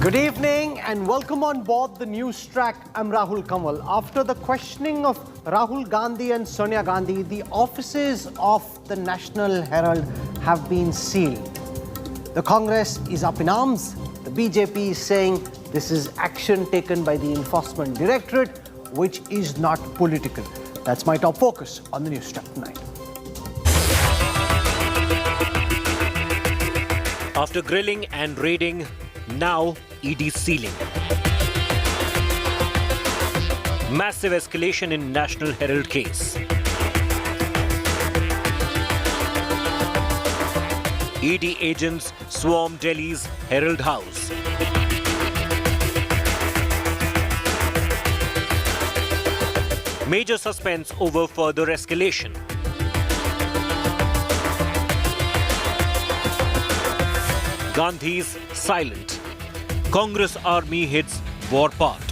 Good evening and welcome on board the Newstrack. I'm Rahul Kanwal. After the questioning of Rahul Gandhi and Sonia Gandhi, the offices of the National Herald have been sealed. The Congress is up in arms. The BJP is saying this is action taken by the Enforcement Directorate, which is not political. That's my top focus on the Newstrack tonight. After grilling and raiding, now ED sealing. Massive escalation in National Herald case. ED agents swarm Delhi's Herald House. Major suspense over further escalation. Gandhi's silent. Congress army hits war path.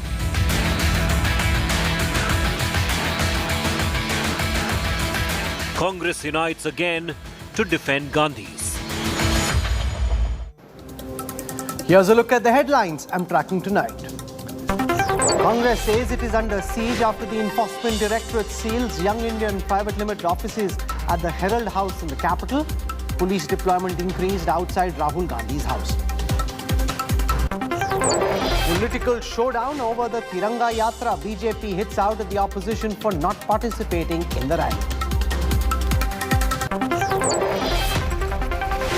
Congress unites again to defend Gandhi's. Here's a look at the headlines I'm tracking tonight. Congress says it is under siege after the Enforcement Directorate seals Young Indian Private Limited offices at the Herald House in the capital. Police deployment increased outside Rahul Gandhi's house. Political showdown over the Tiranga Yatra. BJP hits out at the opposition for not participating in the rally.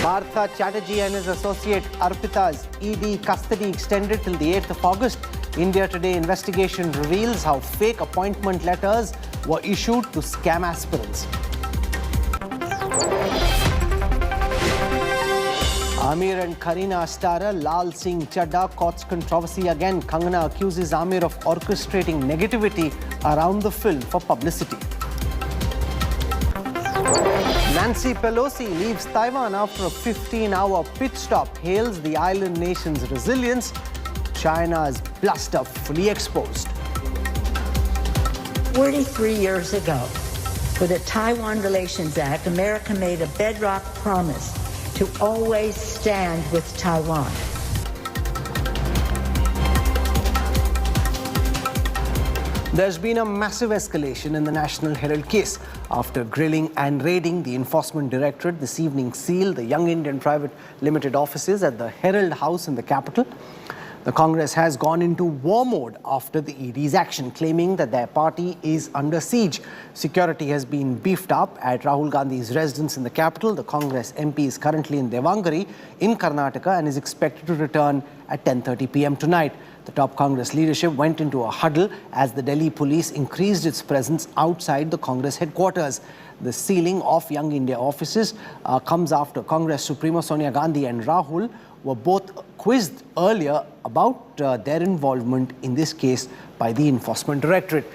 Partha Chatterjee and his associate Arpita's ED custody extended till the 8th of August. India Today investigation reveals how fake appointment letters were issued to scam aspirants. Amir and Kareena starrer Lal Singh Chadda caught controversy again. Kangana accuses Amir of orchestrating negativity around the film for publicity. Nancy Pelosi leaves Taiwan after a 15-hour pit stop, hails the island nation's resilience. China's bluster fully exposed. 43 years ago, with the Taiwan Relations Act, America made a bedrock promise to always stand with Taiwan. There's been a massive escalation in the National Herald case. After grilling and raiding, the Enforcement Directorate this evening sealed the Young Indian Private Limited offices at the Herald House in the capital. The Congress has gone into war mode after the ED's action, claiming that their party is under siege. Security has been beefed up at Rahul Gandhi's residence in the capital. The Congress MP is currently in Devangari in Karnataka and is expected to return at 10:30 p.m. tonight. The top Congress leadership went into a huddle as the Delhi police increased its presence outside the Congress headquarters. The sealing of Young India offices comes after Congress Supremo Sonia Gandhi and Rahul were both quizzed earlier about their involvement in this case by the Enforcement Directorate.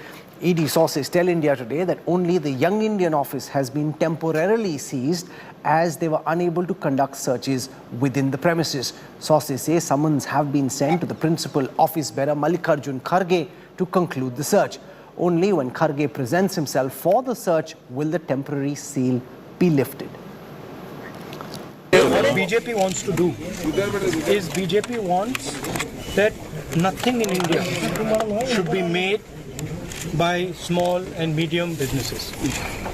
ED sources tell India Today that only the Young Indian office has been temporarily seized as they were unable to conduct searches within the premises. Sources say summons have been sent to the principal office bearer Mallikarjun Kharge to conclude the search. Only when Kharge presents himself for the search will the temporary seal be lifted. What BJP wants to do is BJP wants that nothing in India should be made by small and medium businesses.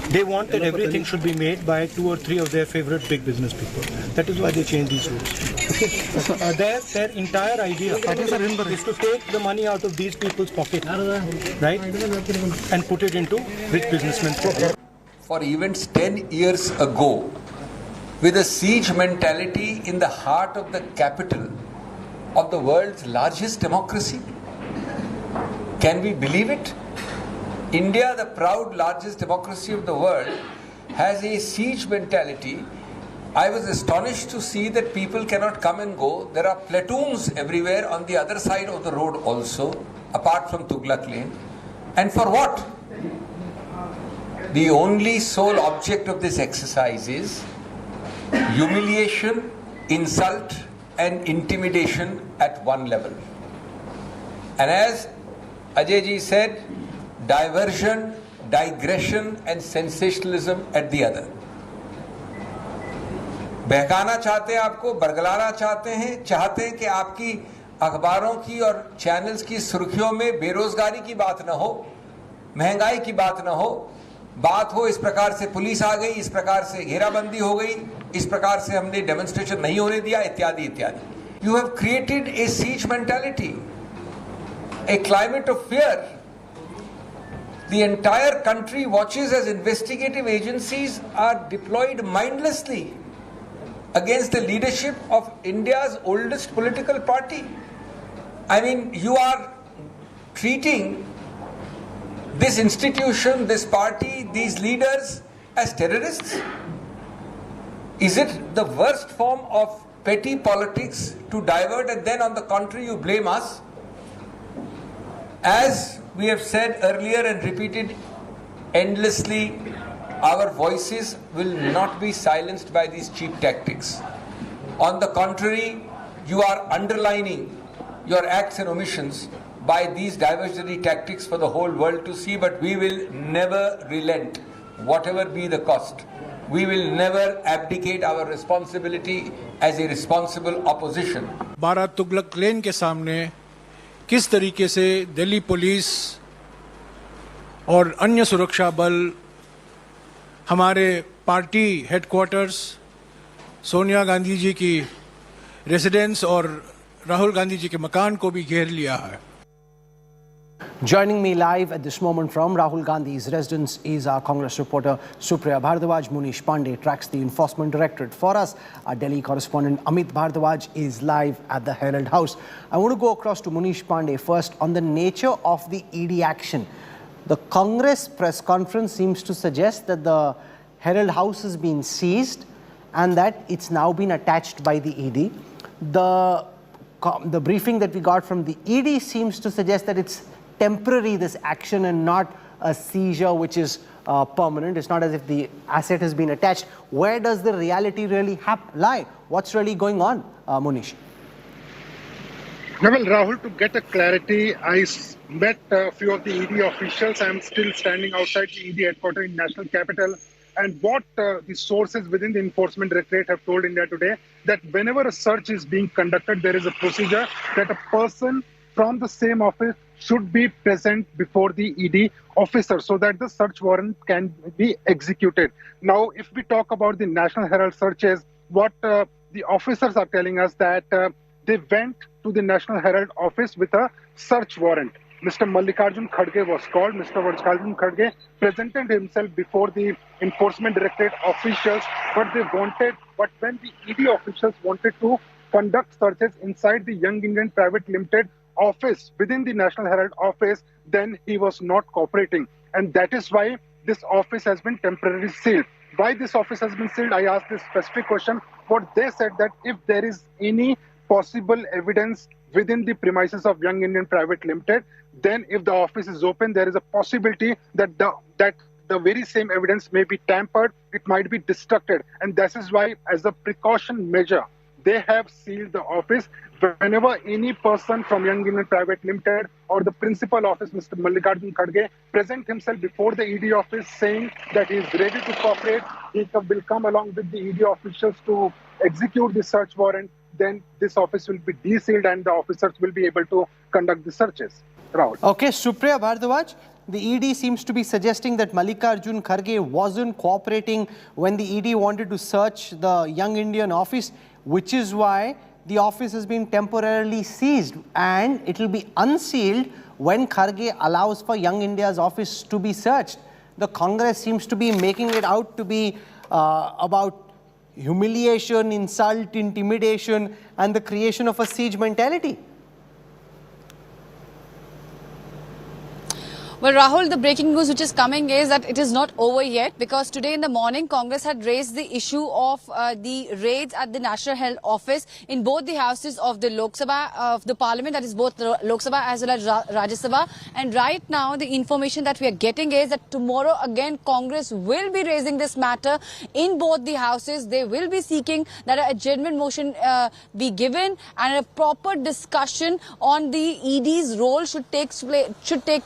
They want that everything should be made by 2 or 3 of their favorite big business people. That is why they changed these rules. Okay. Their entire idea is to take the money out of these people's pocket, right, and put it into rich businessmen's pocket. For events 10 years ago, with a siege mentality in the heart of the capital of the world's largest democracy. Can we believe it? India, the proud largest democracy of the world, has a siege mentality. I was astonished to see that people cannot come and go. There are platoons everywhere on the other side of the road also, apart from Tughlaq Lane. And for what? The only sole object of this exercise is humiliation, insult and intimidation at one level. And as Ajay ji said, diversion, digression and sensationalism at the other. बहकाना चाहते हैं आपको, बरगलाना चाहते हैं कि आपकी अखबारों की और चैनल्स की सुर्खियों में बेरोजगारी की बात न हो, महंगाई की बात न हो, बात हो इस प्रकार से पुलिस आ गई, इस प्रकार से घेराबंदी हो गई, इस प्रकार से हमने डेमोन्स्ट्रेशन नहीं होने दिया, इत्यादि इत्यादि. You have created a siege mentality, a climate of fear. The entire country watches as investigative agencies are deployed mindlessly against the leadership of India's oldest political party. I mean, you are treating this institution, this party, these leaders as terrorists? Is it the worst form of petty politics to divert and then on the contrary you blame us? As we have said earlier and repeated endlessly, our voices will not be silenced by these cheap tactics. On the contrary, you are underlining your acts and omissions by these diversionary tactics for the whole world to see, but we will never relent, whatever be the cost. We will never abdicate our responsibility as a responsible opposition. बारह तुगलक लेन के सामने किस तरीके से Delhi police और अन्य सुरक्षा बल हमारे पार्टी हेडक्वार्टर्स, सोनिया गांधी जी की रेजिडेंस और राहुल गांधी जी के मकान को भी घेर लिया है. Joining me live at this moment from Rahul Gandhi's residence is our Congress reporter Supriya Bhardwaj. Munish Pandey tracks the Enforcement Directorate for us. Our Delhi correspondent Amit Bhardwaj is live at the Herald House. I want to go across to Munish Pandey first on the nature of the ED action. The Congress press conference seems to suggest that the Herald House has been seized and that it's now been attached by the ED. The briefing that we got from the ED seems to suggest that it's temporary, this action, and not a seizure which is permanent. It's not as if the asset has been attached. Where does the reality really lie? What's really going on, Munish? Well, Rahul, to get a clarity, I met a few of the ED officials. I'm still standing outside the ED headquarters in National Capital. And what the sources within the Enforcement Directorate have told India today, that whenever a search is being conducted, there is a procedure that a person from the same office should be present before the ED officer so that the search warrant can be executed. Now, if we talk about the National Herald searches, what the officers are telling us that they went to the National Herald office with a search warrant. Mr. Mallikarjun Kharge was called. Mr. Mallikarjun Kharge presented himself before the Enforcement Directorate officials, but when the ED officials wanted to conduct searches inside the Young Indian Private Limited office within the National Herald office, then he was not cooperating. And that is why this office has been temporarily sealed. Why this office has been sealed? I asked this specific question. What they said, that if there is any possible evidence within the premises of Young Indian Private Limited, then if the office is open, there is a possibility that the very same evidence may be tampered, it might be destructed. And this is why, as a precaution measure, they have sealed the office. Whenever any person from Young Indian Private Limited or the principal office, Mr. Mallikarjun Kharge, present himself before the ED office saying that he is ready to cooperate, he will come along with the ED officials to execute the search warrant, then this office will be de-sealed and the officers will be able to conduct the searches. Rahul. Okay, Supriya Bhardwaj, the ED seems to be suggesting that Mallikarjun Kharge wasn't cooperating when the ED wanted to search the Young Indian office, which is why the office has been temporarily seized and it will be unsealed when Kharge allows for Young India's office to be searched. The Congress seems to be making it out to be about humiliation, insult, intimidation, and the creation of a siege mentality. Well, Rahul, the breaking news which is coming is that it is not over yet, because today in the morning, Congress had raised the issue of the raids at the National Herald office in both the houses of the Lok Sabha, of the Parliament, that is both Lok Sabha as well as Rajya Sabha. And right now, the information that we are getting is that tomorrow again, Congress will be raising this matter in both the houses. They will be seeking that a genuine motion be given and a proper discussion on the ED's role should take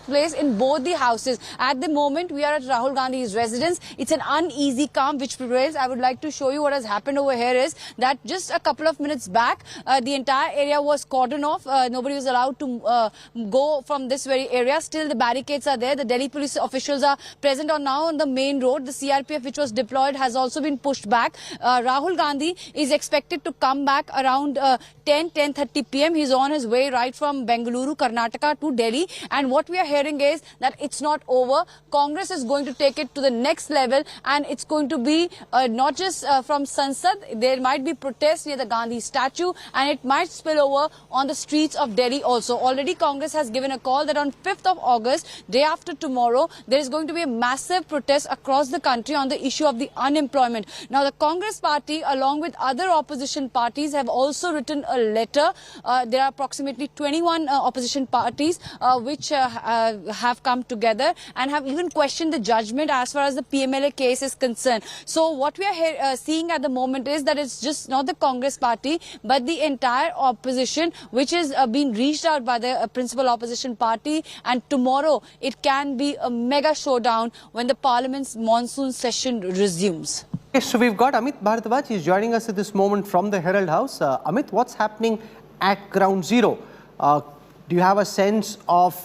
place in both both the houses. At the moment, we are at Rahul Gandhi's residence. It's an uneasy calm which prevails. I would like to show you what has happened over here is that just a couple of minutes back, the entire area was cordoned off. Nobody was allowed to go from this very area. Still, the barricades are there. The Delhi police officials are present now on the main road. The CRPF, which was deployed, has also been pushed back. Rahul Gandhi is expected to come back around 10:30 p.m. He's on his way right from Bengaluru, Karnataka to Delhi. And what we are hearing is that it's not over. Congress is going to take it to the next level, and it's going to be not just from Sansad. There might be protests near the Gandhi statue, and it might spill over on the streets of Delhi also. Already Congress has given a call that on 5th of August, day after tomorrow, there is going to be a massive protest across the country on the issue of the unemployment. Now, the Congress party, along with other opposition parties, have also written a letter. There are approximately 21 opposition parties which have come together and have even questioned the judgment as far as the PMLA case is concerned. So what we are seeing at the moment is that it's just not the Congress party, but the entire opposition which is being reached out by the principal opposition party, and tomorrow it can be a mega showdown when the Parliament's monsoon session resumes. Okay, so we've got Amit Bharadwaj. He's joining us at this moment from the Herald House. Amit, what's happening at ground zero? Do you have a sense of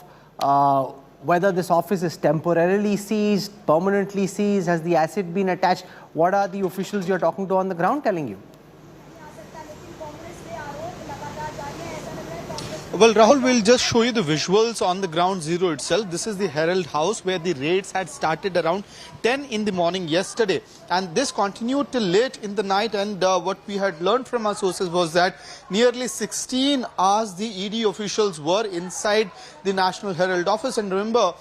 whether this office is temporarily seized, permanently seized? Has the asset been attached? What are the officials you're talking to on the ground telling you? Well, Rahul, we'll just show you the visuals on the ground zero itself. This is the Herald House where the raids had started around 10 in the morning yesterday. And this continued till late in the night. And what we had learned from our sources was that nearly 16 hours the ED officials were inside the National Herald office. And remember,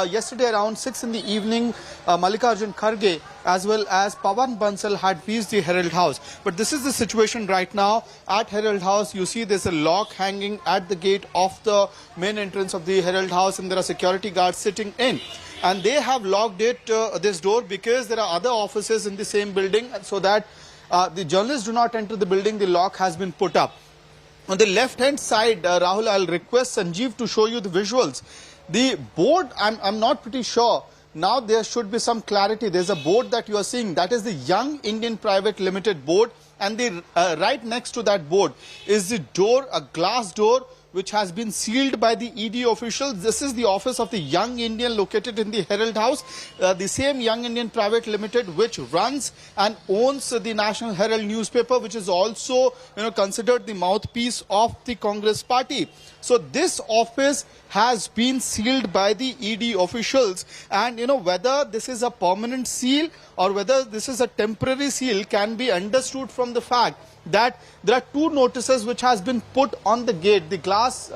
yesterday around 6 in the evening, Mallikarjun Kharge as well as Pawan Bansal had reached the Herald House. But this is the situation right now at Herald House. You see there's a lock hanging at the gate of the main entrance of the Herald House, and there are security guards sitting in. And they have locked this door because there are other offices in the same building, so that the journalists do not enter the building. The lock has been put up. On the left-hand side, Rahul, I'll request Sanjeev to show you the visuals. The board, I'm not pretty sure. Now there should be some clarity. There's a board that you are seeing. That is the Young Indian Private Limited board. And the right next to that board is the door, a glass door, which has been sealed by the ED officials. This is the office of the Young Indian located in the Herald House. The same Young Indian Private Limited which runs and owns the National Herald newspaper, which is also considered the mouthpiece of the Congress party. So this office has been sealed by the ED officials, and whether this is a permanent seal or whether this is a temporary seal can be understood from the fact that there are two notices which has been put on the gate, the glass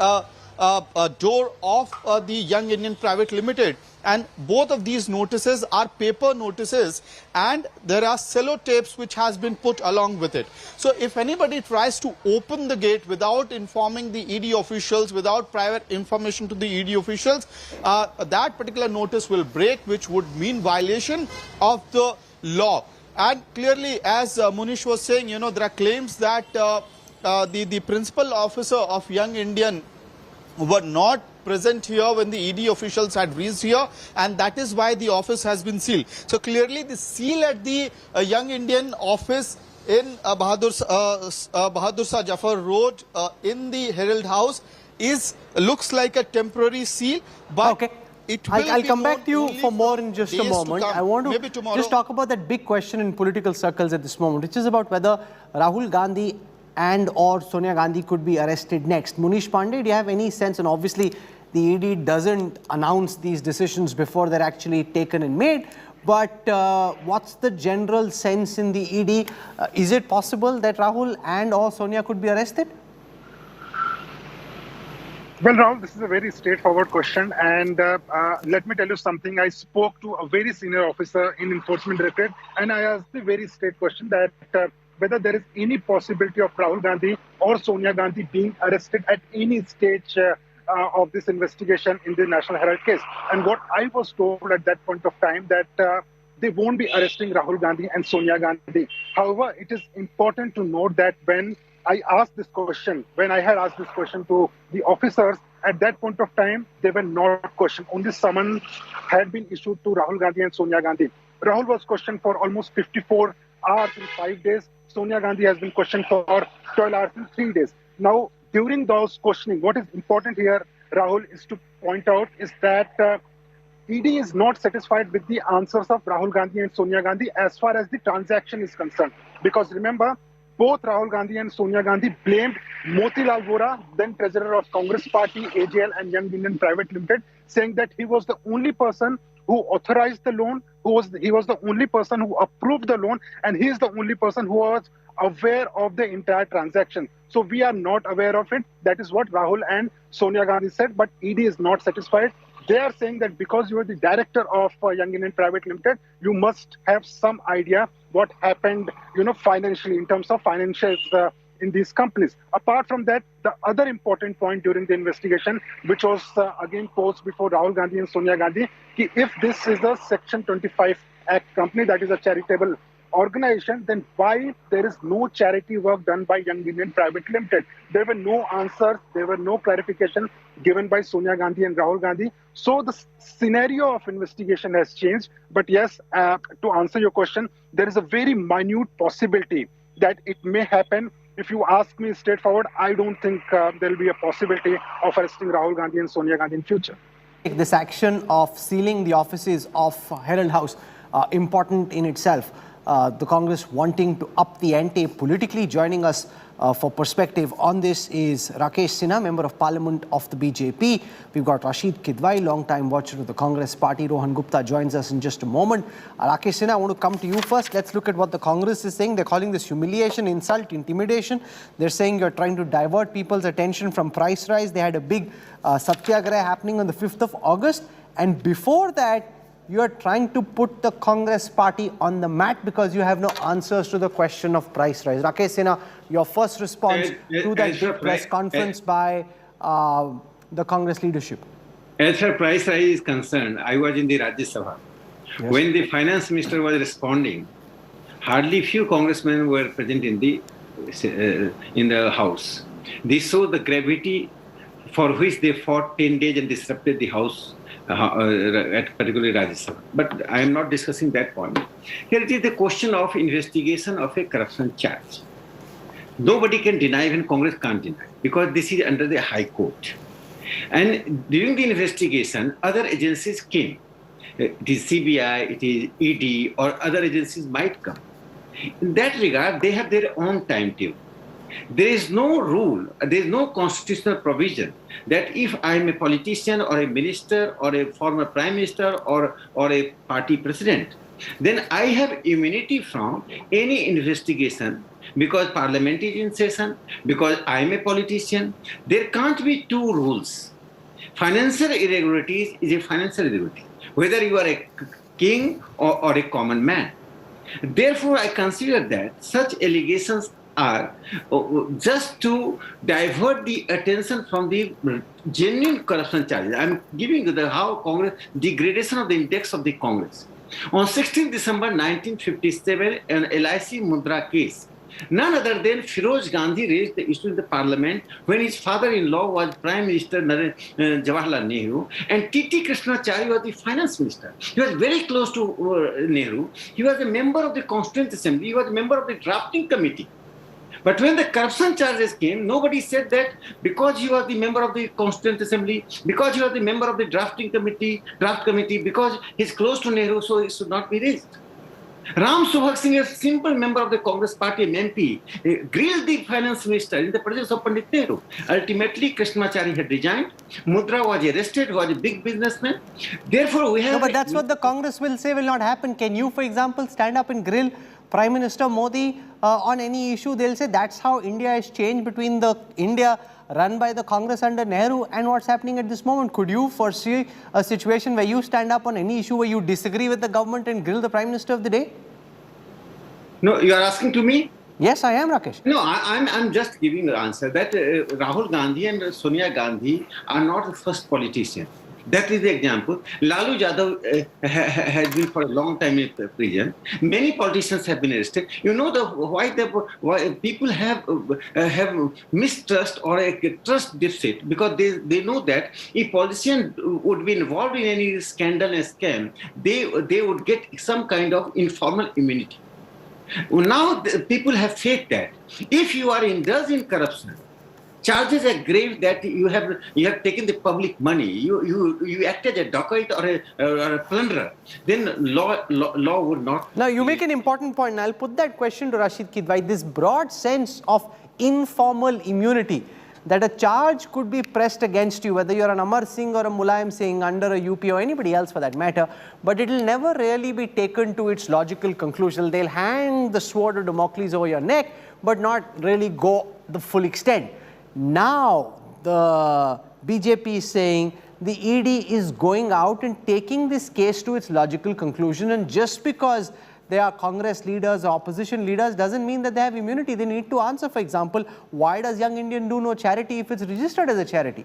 door of the Young Indian Private Limited, and both of these notices are paper notices, and there are sellotapes which has been put along with it. So if anybody tries to open the gate without informing the ED officials, without private information to the ED officials, that particular notice will break, which would mean violation of the law. And clearly, as Munish was saying, there are claims that the principal officer of Young Indian were not present here when the ED officials had reached here, and that is why the office has been sealed. So clearly the seal at the Young Indian office in Bahadur Shah Jafar Road in the Herald House looks like a temporary seal, but okay. I'll come back to you for more in just a moment. I want to just talk about that big question in political circles at this moment, which is about whether Rahul Gandhi and or Sonia Gandhi could be arrested next. Munish Pandey, do you have any sense? And obviously, the ED doesn't announce these decisions before they're actually taken and made. But what's the general sense in the ED? Is it possible that Rahul and or Sonia could be arrested? Well, Rahul, this is a very straightforward question, and let me tell you something. I spoke to a very senior officer in Enforcement Directorate, and I asked the very straight question that whether there is any possibility of Rahul Gandhi or Sonia Gandhi being arrested at any stage of this investigation in the National Herald case. And what I was told at that point of time that they won't be arresting Rahul Gandhi and Sonia Gandhi. However, it is important to note that when I had asked this question to the officers, At that point of time, they were not questioned. Only summons had been issued to Rahul Gandhi and Sonia Gandhi. Rahul was questioned for almost 54 hours in 5 days. Sonia Gandhi has been questioned for 12 hours in 3 days. Now, during those questioning, what is important here, Rahul, is to point out is that ED is not satisfied with the answers of Rahul Gandhi and Sonia Gandhi as far as the transaction is concerned. Because remember, both Rahul Gandhi and Sonia Gandhi blamed Motilal Vora, then treasurer of Congress Party, AJL and Young Indian Private Limited, saying that he was the only person who authorized the loan, he was the only person who approved the loan, and he is the only person who was aware of the entire transaction. So we are not aware of it. That is what Rahul and Sonia Gandhi said, but ED is not satisfied. They are saying that because you are the director of Young Indian Private Limited, you must have some idea what happened, financially, in terms of financials in these companies. Apart from that, the other important point during the investigation, which was again posed before Rahul Gandhi and Sonia Gandhi, if this is a Section 25 Act company, that is a charitable organization, then why there is no charity work done by Young Indian Private Limited? There were no answers, there were no clarification given by Sonia Gandhi and Rahul Gandhi. So the scenario of investigation has changed. But yes, to answer your question, there is a very minute possibility that it may happen. If you ask me straightforward, I don't think there will be a possibility of arresting Rahul Gandhi and Sonia Gandhi in future. This action of sealing the offices of Herald House, important in itself. The Congress wanting to up the ante politically. Joining us for perspective on this is Rakesh Sinha, Member of Parliament of the BJP. We've got Rashid Kidwai, long-time watcher of the Congress party. Rohan Gupta joins us in just a moment. Rakesh Sinha, I want to come to you first. Let's look at what the Congress is saying. They're calling this humiliation, insult, intimidation. They're saying you're trying to divert people's attention from price rise. They had a big satyagraha happening on the 5th of August. And before that, you are trying to put the Congress party on the mat because you have no answers to the question of price rise. Rakesh Sinha, your first response to that big press conference by the Congress leadership. As far as price rise is concerned, I was in the Rajya Sabha. Yes. When the finance minister was responding, hardly few congressmen were present in the house. They saw the gravity for which they fought 10 days and disrupted the house. At particularly Rajya Sabha. But I am not discussing that point. Here it is the question of investigation of a corruption charge. Nobody can deny, even Congress can't deny, because this is under the High Court. And during the investigation, other agencies came. It is CBI, it is ED, or other agencies might come. In that regard, they have their own timetable. There is no rule, there is no constitutional provision that if I am a politician or a minister or a former prime minister or a party president, then I have immunity from any investigation because parliament is in session, because I am a politician. There can't be two rules. Financial irregularities is a financial irregularity, whether you are a king or a common man. Therefore, I consider that such allegations are just to divert the attention from the genuine corruption charges. I'm giving you how Congress, degradation of the index of the Congress. On 16 December 1957, an LIC Mudra case, none other than Firoz Gandhi raised the issue in the parliament when his father-in-law was Prime Minister Jawaharlal Nehru and T.T. Krishnachari was the finance minister. He was very close to Nehru. He was a member of the Constituent Assembly. He was a member of the drafting committee. But when the corruption charges came, nobody said that because he was the member of the Constituent Assembly, because he was the member of the draft committee, because he's close to Nehru, so it should not be raised. Ram Subhag Singh, a simple member of the Congress party, MP, grilled the finance minister in the presence of Pandit Nehru. Ultimately, Krishnachari had resigned. Mudra was arrested, was a big businessman. Therefore, we have... No, but that's what the Congress will say will not happen. Can you, for example, stand up and grill Prime Minister Modi on any issue? They'll say that's how India has changed between the India run by the Congress under Nehru and what's happening at this moment. Could you foresee a situation where you stand up on any issue where you disagree with the government and grill the Prime Minister of the day? No, you are asking to me? Yes, I am, Rakesh. No, I'm just giving the answer that Rahul Gandhi and Sonia Gandhi are not the first politicians. That is the example. Lalu Yadav has been for a long time in prison. Many politicians have been arrested. You know why people have mistrust or a trust deficit, because they know that if politicians would be involved in any scandal and scam, they would get some kind of informal immunity. Now people have faith that if you are indulged in corruption, charges are grave, that you have taken the public money, you acted as a dacoit or a plunderer, then law would not. Now you make an important point, and I'll put that question to Rashid Kidwai. This broad sense of informal immunity, that a charge could be pressed against you, whether you're an Amar Singh or a Mulayam Singh under a UP or anybody else for that matter, but it will never really be taken to its logical conclusion. They'll hang the sword of Damocles over your neck, but not really go the full extent. Now the BJP is saying the ED is going out and taking this case to its logical conclusion, and just because they are Congress leaders or opposition leaders doesn't mean that they have immunity. They need to answer, for example, why does Young Indian do no charity if it's registered as a charity?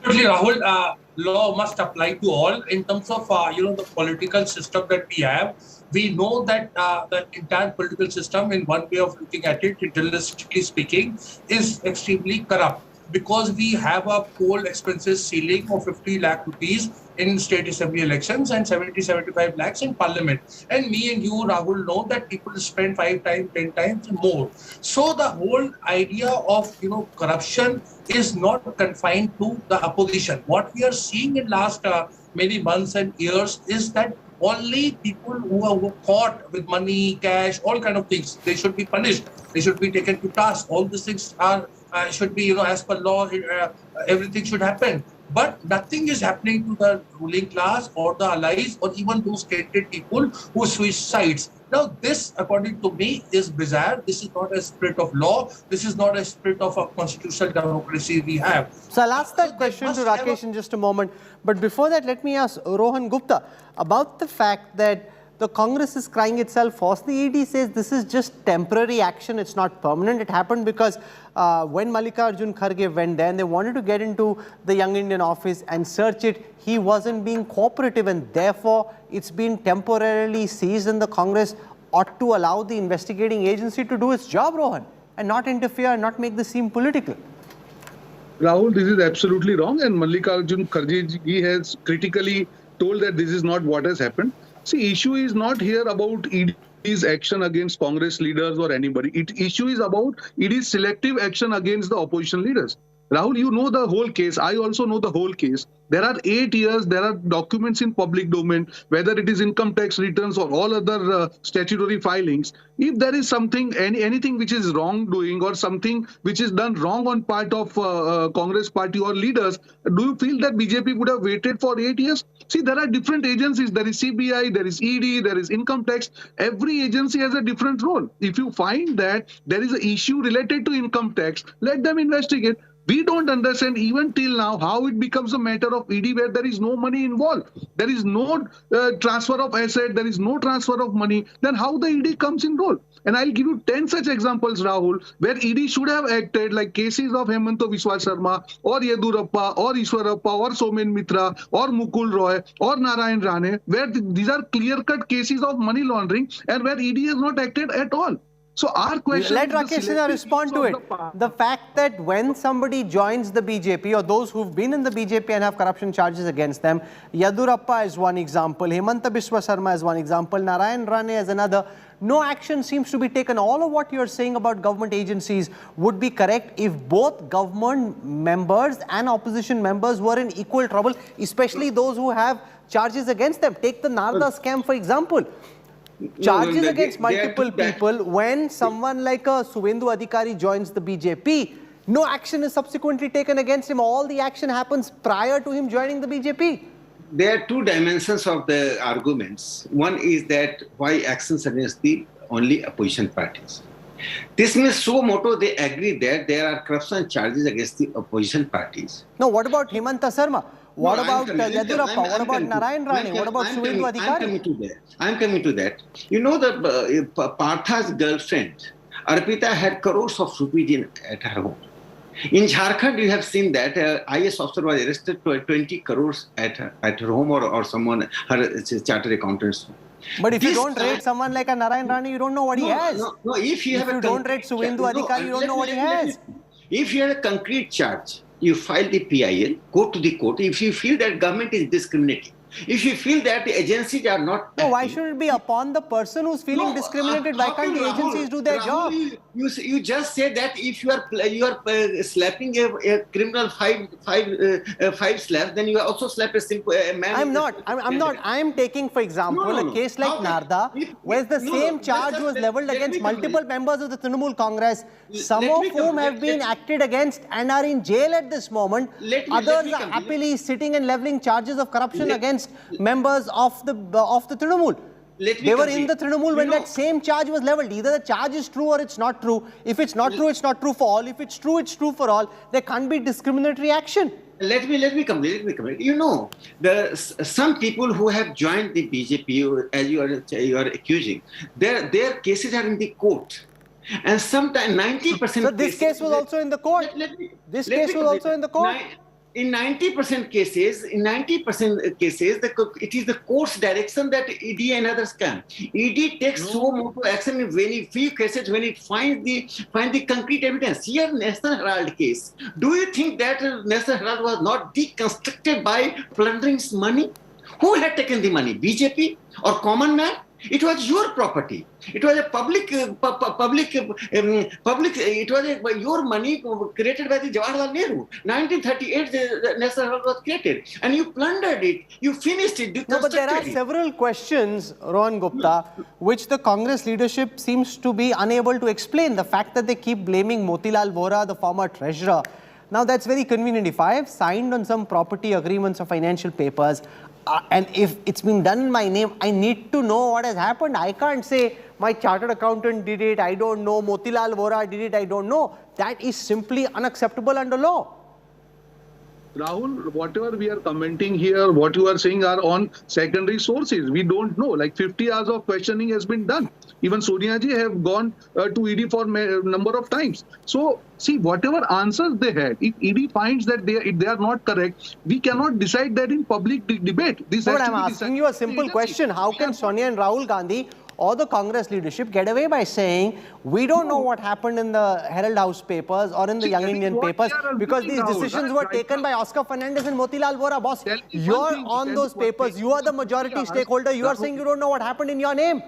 Absolutely, Rahul. Law must apply to all. In terms of the political system that we have, we know that the entire political system, in one way of looking at it, journalistically speaking, is extremely corrupt, because we have a poll expenses ceiling of 50 lakh rupees in state assembly elections and 70-75 lakhs in parliament. And me and you, Rahul, know that people spend 5 times, 10 times more. So the whole idea of corruption is not confined to the opposition. What we are seeing in last many months and years is that only people who were caught with money, cash, all kind of things, they should be punished. They should be taken to task. All these things are should be, as per law, everything should happen. But nothing is happening to the ruling class or the allies or even those talented people who switch sides. Now, this, according to me, is bizarre. This is not a spirit of law. This is not a spirit of a constitutional democracy we have. So I'll ask that question to Rakesh in just a moment. But before that, let me ask Rohan Gupta about the fact that the Congress is crying itself hoarse. The ED says this is just temporary action. It's not permanent. It happened because when Mallikarjun Kharge went there and they wanted to get into the Young Indian office and search it, he wasn't being cooperative, and therefore it's been temporarily seized, and the Congress ought to allow the investigating agency to do its job, Rohan, and not interfere and not make this seem political. Rahul, this is absolutely wrong, and Mallikarjun Kharge, he has critically told that this is not what has happened. See, issue is not here about ED's action against Congress leaders or anybody. Issue is about ED's selective action against the opposition leaders. Rahul, you know the whole case. I also know the whole case. There are 8 years, there are documents in public domain, whether it is income tax returns or all other statutory filings. If there is something, anything which is wrongdoing or something which is done wrong on part of Congress party or leaders, do you feel that BJP would have waited for 8 years? See, there are different agencies. There is CBI, there is ED, there is income tax. Every agency has a different role. If you find that there is an issue related to income tax, let them investigate. We don't understand even till now how it becomes a matter of ED where there is no money involved. There is no transfer of asset, there is no transfer of money. Then how the ED comes in role? And I'll give you 10 such examples, Rahul, where ED should have acted, like cases of Hemanta Biswa Sharma or Yedurappa or Ishwarappa or Somen Mitra or Mukul Roy or Narayan Rane, where these are clear-cut cases of money laundering and where ED has not acted at all. So our question... Let Rakesh Sinha respond to it. The fact that when somebody joins the BJP or those who've been in the BJP and have corruption charges against them, Yedurappa is one example, Hemanta Biswa Sharma is one example, Narayan Rane is another. No action seems to be taken. All of what you're saying about government agencies would be correct if both government members and opposition members were in equal trouble, especially those who have charges against them. Take the Narda scam, for example. Charges against multiple people. When someone like a Suvendu Adhikari joins the BJP, no action is subsequently taken against him. All the action happens prior to him joining the BJP. There are 2 dimensions of the arguments. One is that why actions against the only opposition parties. This means suo moto they agree that there are corruption charges against the opposition parties. No, what about Hemanta Sharma? What about Yedurappa? What about Narayan Rane? What about Suvendu Adhikari? I'm coming to that. You know, the Partha's girlfriend, Arpita, had crores of rupees at her home. In Jharkhand, you have seen that IS officer was arrested for 20 crores at her home or someone, her chartered accountant's home. But if you don't rate someone like a Narayan Rani, you don't know what he has. No, if you don't rate Suvendu Adhikari, you don't know what he has. If you have a concrete charge, you file the PIL, go to the court. If you feel that government is discriminating, if you feel that the agencies are not... No, why should it be upon the person who's feeling discriminated? Why can't the agencies do their job? You just say that if you are slapping a criminal five slaps, then you also slap a simple man. I'm not. I'm taking, for example, a case like Narda, where the same charge was leveled against multiple members of the Trinamool Congress, some of whom have been acted against and are in jail at this moment. Others are happily sitting and leveling charges of corruption against members of the Trinamool. They were in the Trinamool when that same charge was leveled. Either the charge is true or it's not true. If it's not true, it's not true for all. If it's true for all. There can't be discriminatory action. Let me complete. You know, some people who have joined the BJP, as you are accusing, their cases are in the court. And sometimes 90%... So this case was also in the court? This case was also in the court? In 90% cases, it is the court's direction that ED and others can. ED takes so much action in very few cases when it finds the concrete evidence. Here, National Herald case. Do you think that National Herald was not deconstructed by plundering money? Who had taken the money? BJP or common man? It was your property. It was a public. It was your money created by the Jawaharlal Nehru. 1938, the National Herald was created, and you plundered it. You finished it. No, but there are several questions, Rohan Gupta, which the Congress leadership seems to be unable to explain. The fact that they keep blaming Motilal Vora, the former treasurer. Now, that's very convenient. If I have signed on some property agreements or financial papers, and if it's been done in my name, I need to know what has happened. I can't say my chartered accountant did it, I don't know, Motilal Vora did it, I don't know. That is simply unacceptable under law. Rahul, whatever we are commenting here, what you are saying are on secondary sources. We don't know. Like 50 hours of questioning has been done. Even Sonia ji have gone to ED for a number of times. So, see, whatever answers they had, if ED finds that they are not correct, we cannot decide that in public debate. But I'm asking you a simple question. How can Sonia and Rahul Gandhi or the Congress leadership get away by saying, we don't know what happened in the Herald House papers or in the Young Indian papers because these decisions were taken by Oscar Fernandez and Motilal Vora. Boss, you're on those papers. You are the majority stakeholder. You are saying you don't know what happened in your name.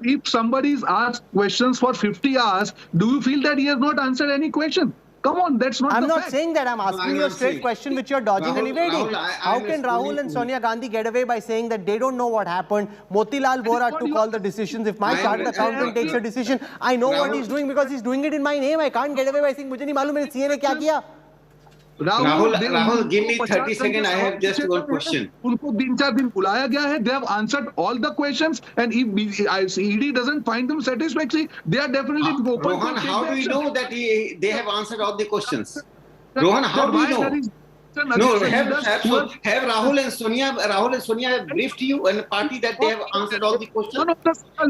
If somebody is asked questions for 50 hours, do you feel that he has not answered any question? Come on, that's not I'm not saying that. I'm asking you a straight question which you're dodging and evading. How can Rahul and Sonia Gandhi get away by saying that they don't know what happened? Motilal Vora took all the decisions. If my chartered accountant takes a decision, I know what he's doing because he's doing it in my name. I can't get away by saying, "Mujhe nahi malum mere CA ne kya kiya." Rahul, give me 30 seconds. I have just one question. उनको 3-4 दिन बुलाया गया है. They have answered all the questions, and if ED doesn't find them satisfactory, they are definitely open. Rohan, how do you know that they have answered all the questions? Rohan, how do you know? No, have Rahul and Sonia have briefed you and the party that they have answered all the questions?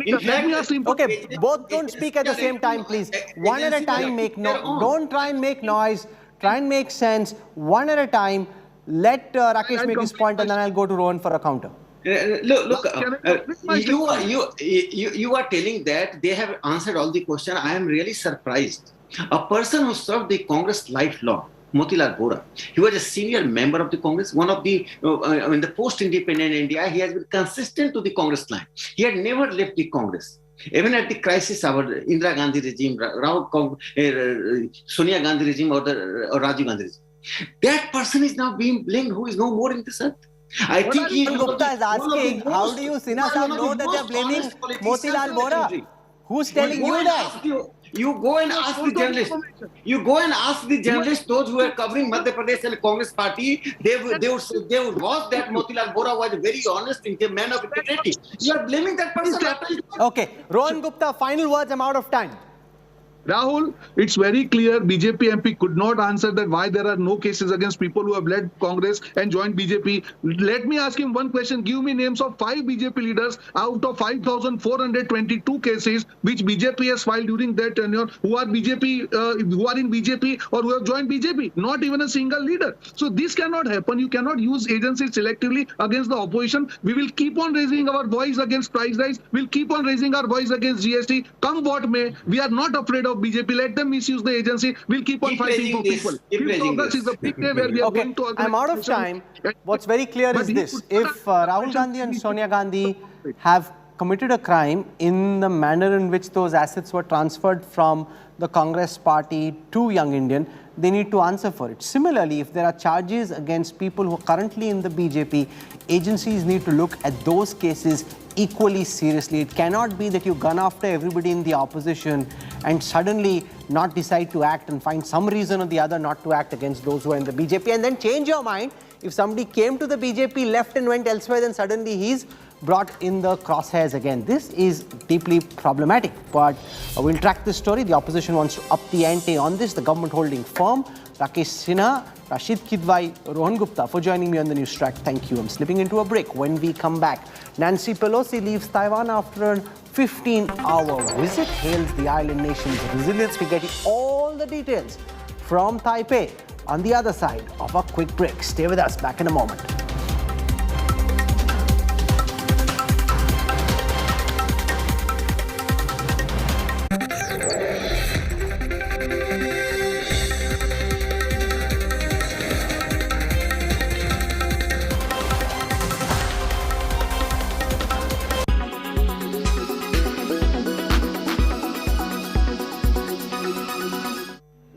In fact, okay, both don't speak at the same time, please. One at a time, don't try and make noise. Try and make sense, one at a time. Let Rakesh make his point and then I'll go to Rohan for a counter. Look, you are telling that they have answered all the questions. I am really surprised. A person who served the Congress lifelong, Motilal Vora, he was a senior member of the Congress, one of the, in the post-independent India, he has been consistent to the Congress line. He had never left the Congress. Even at the crisis, our Indira Gandhi regime, Sonia Gandhi regime or Rajiv Gandhi regime. That person is now being blamed who is no more in this earth. I think Gupta is asking, how do you, Sinha Sahib, know that they are blaming Motilal Vora? Who's telling you that? You go and ask the journalists. You go and ask the journalists, those who are covering Madhya Pradesh and Congress party, they would watch that Motilal Vora was a very honest man of integrity. You are blaming that person. Okay, Rohan Gupta, final words, I'm out of time. Rahul, it's very clear BJP MP could not answer that why there are no cases against people who have led Congress and joined BJP. Let me ask him one question. Give me names of 5 BJP leaders out of 5,422 cases which BJP has filed during their tenure who are in BJP or who have joined BJP. Not even a single leader. So this cannot happen. You cannot use agencies selectively against the opposition. We will keep on raising our voice against price rise. We'll keep on raising our voice against GST. Come what may, we are not afraid of BJP. Let them misuse the agency. We'll keep on fighting for people. 5th August is the big day where we are going to... I'm out of time. What's very clear is this. If Rahul Gandhi and Sonia Gandhi have committed a crime in the manner in which those assets were transferred from the Congress party to Young Indian, they need to answer for it. Similarly, if there are charges against people who are currently in the BJP, agencies need to look at those cases equally seriously. It cannot be that you gun after everybody in the opposition and suddenly not decide to act and find some reason or the other not to act against those who are in the BJP and then change your mind. If somebody came to the BJP, left and went elsewhere, then suddenly he's brought in the crosshairs again. This is deeply problematic, but we'll track this story. The opposition wants to up the ante on this, the government holding firm. Rakesh Sinha, Rashid Kidwai, Rohan Gupta for joining me on the Newstrack. Thank you. I'm slipping into a break. When we come back, Nancy Pelosi leaves Taiwan after a 15-hour visit, hails the island nation's resilience. We get you all the details from Taipei on the other side of a quick break. Stay with us. Back in a moment.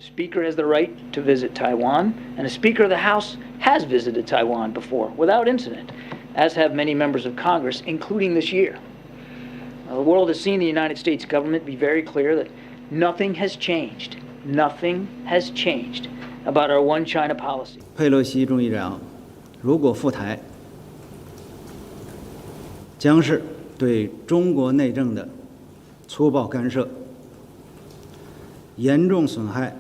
Speaker has the right to visit Taiwan, and a Speaker of the House has visited Taiwan before without incident, as have many members of Congress, including this year. The world has seen the United States government be very clear that nothing has changed about our one China policy. 佩洛西众议长如果赴台，将是对中国内政的粗暴干涉，严重损害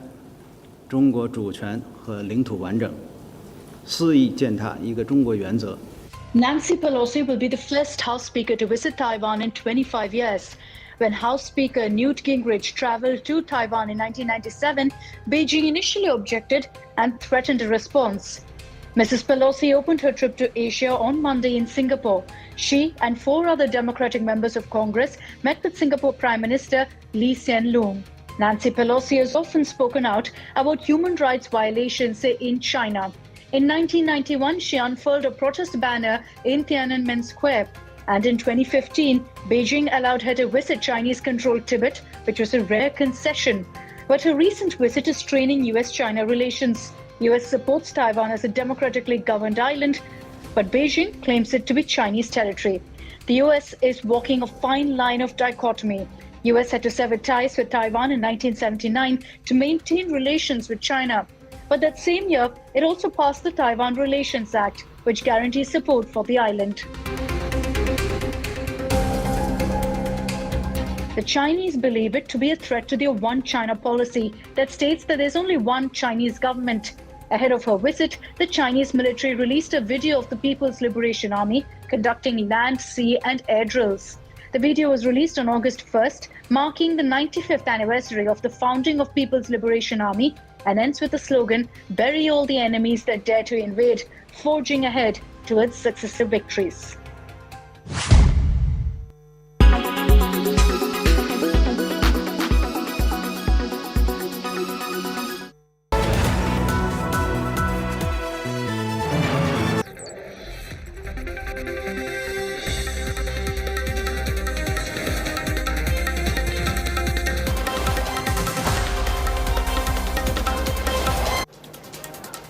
中国主权和领土完整，肆意践踏一个中国原则。 Nancy Pelosi will be the first House Speaker to visit Taiwan in 25 years. When House Speaker Newt Gingrich traveled to Taiwan in 1997, Beijing initially objected and threatened a response. Mrs. Pelosi opened her trip to Asia on Monday in Singapore. She and 4 other Democratic members of Congress met with Singapore Prime Minister Lee Hsien Loong. Nancy Pelosi has often spoken out about human rights violations in China. In 1991, she unfurled a protest banner in Tiananmen Square. And in 2015, Beijing allowed her to visit Chinese-controlled Tibet, which was a rare concession. But her recent visit is straining US-China relations. US supports Taiwan as a democratically governed island, but Beijing claims it to be Chinese territory. The US is walking a fine line of dichotomy. US had to sever ties with Taiwan in 1979 to maintain relations with China. But that same year, it also passed the Taiwan Relations Act, which guarantees support for the island. The Chinese believe it to be a threat to their one China policy that states that there's only one Chinese government. Ahead of her visit, the Chinese military released a video of the People's Liberation Army conducting land, sea, and air drills. The video was released on August 1st, marking the 95th anniversary of the founding of People's Liberation Army, and ends with the slogan, "Bury all the enemies that dare to invade," forging ahead towards successive victories.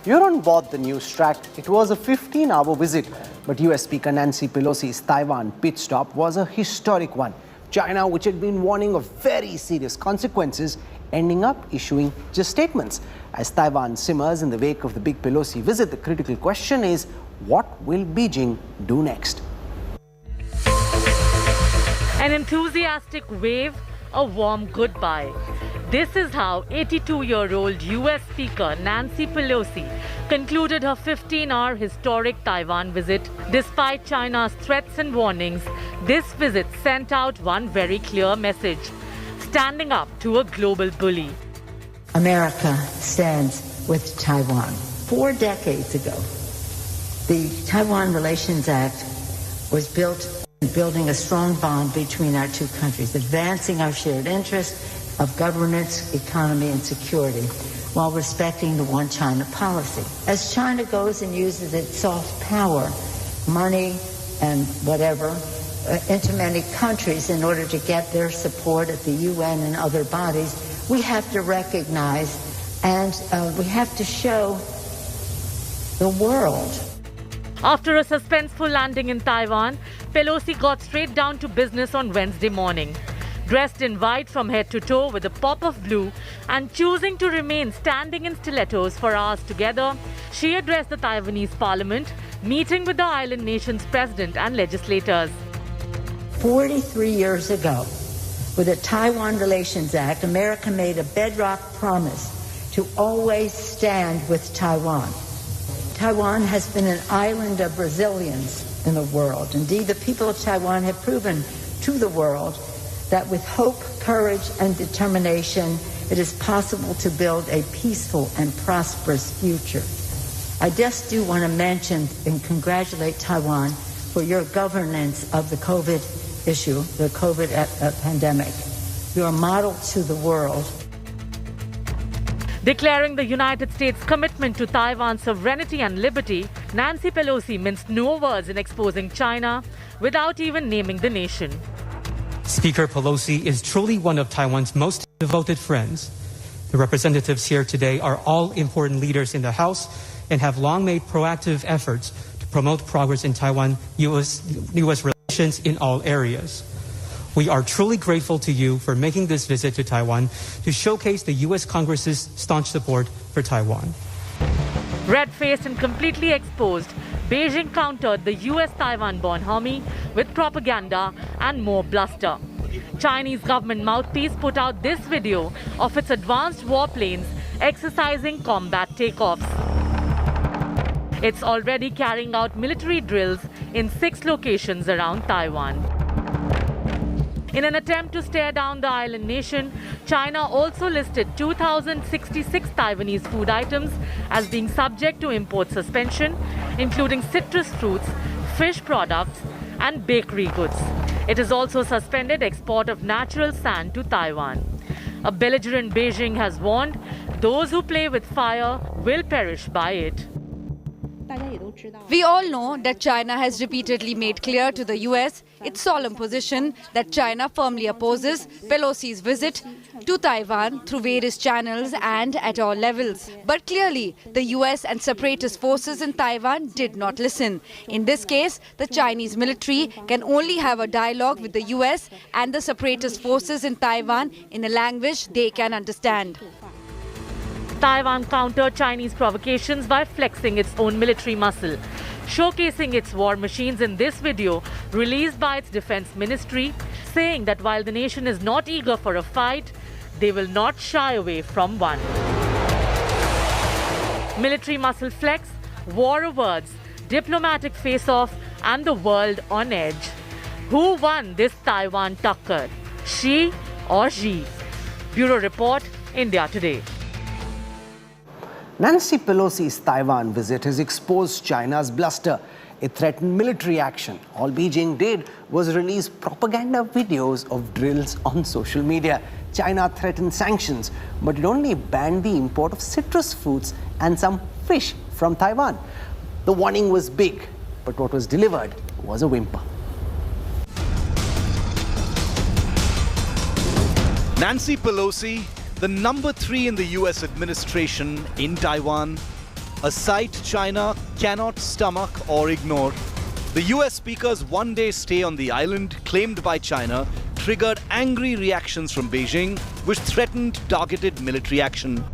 You're on board the Newstrack. It was a 15-hour visit, but US Speaker Nancy Pelosi's Taiwan pit stop was a historic one. China, which had been warning of very serious consequences, ending up issuing just statements. As Taiwan simmers in the wake of the big Pelosi visit, the critical question is, what will Beijing do next? An enthusiastic wave, a warm goodbye. This is how 82-year-old US Speaker Nancy Pelosi concluded her 15-hour historic Taiwan visit. Despite China's threats and warnings, this visit sent out one very clear message: standing up to a global bully. America stands with Taiwan. 4 decades ago, the Taiwan Relations Act was built, building a strong bond between our two countries, advancing our shared interests of governance, economy, and security, while respecting the One China policy. As China goes and uses its soft power, money and whatever, into many countries in order to get their support at the UN and other bodies, we have to recognize and we have to show the world. After a suspenseful landing in Taiwan, Pelosi got straight down to business on Wednesday morning. Dressed in white from head to toe with a pop of blue and choosing to remain standing in stilettos for hours together, she addressed the Taiwanese parliament, meeting with the island nation's president and legislators. 43 years ago, with the Taiwan Relations Act, America made a bedrock promise to always stand with Taiwan. Taiwan has been an island of resilience in the world. Indeed, the people of Taiwan have proven to the world that with hope, courage, and determination, it is possible to build a peaceful and prosperous future. I just do want to mention and congratulate Taiwan for your governance of the COVID issue, the COVID pandemic. You are a model to the world. Declaring the United States' commitment to Taiwan's sovereignty and liberty, Nancy Pelosi minced no words in exposing China without even naming the nation. Speaker Pelosi is truly one of Taiwan's most devoted friends. The representatives here today are all important leaders in the House and have long made proactive efforts to promote progress in Taiwan-U.S. relations in all areas. We are truly grateful to you for making this visit to Taiwan to showcase the U.S. Congress's staunch support for Taiwan. Red-faced and completely exposed, Beijing countered the US-Taiwan bonhomie with propaganda and more bluster. Chinese government mouthpiece put out this video of its advanced warplanes exercising combat takeoffs. It's already carrying out military drills in 6 locations around Taiwan. In an attempt to stare down the island nation, China also listed 2,066 Taiwanese food items as being subject to import suspension, including citrus fruits, fish products, and bakery goods. It has also suspended export of natural sand to Taiwan. A belligerent Beijing has warned those who play with fire will perish by it. We all know that China has repeatedly made clear to the US its solemn position that China firmly opposes Pelosi's visit to Taiwan through various channels and at all levels. But clearly, the US and separatist forces in Taiwan did not listen. In this case, the Chinese military can only have a dialogue with the US and the separatist forces in Taiwan in a language they can understand. Taiwan countered Chinese provocations by flexing its own military muscle, showcasing its war machines in this video released by its defense ministry, saying that while the nation is not eager for a fight, they will not shy away from one. Military muscle flex, war of words, diplomatic face-off, and the world on edge. Who won this Taiwan tucker? She or Xi? Bureau Report, India Today. Nancy Pelosi's Taiwan visit has exposed China's bluster. It threatened military action. All Beijing did was release propaganda videos of drills on social media. China threatened sanctions, but it only banned the import of citrus fruits and some fish from Taiwan. The warning was big, but what was delivered was a whimper. Nancy Pelosi, the number 3 in the US administration in Taiwan, a sight China cannot stomach or ignore. The US Speaker's one-day stay on the island, claimed by China, triggered angry reactions from Beijing, which threatened targeted military action.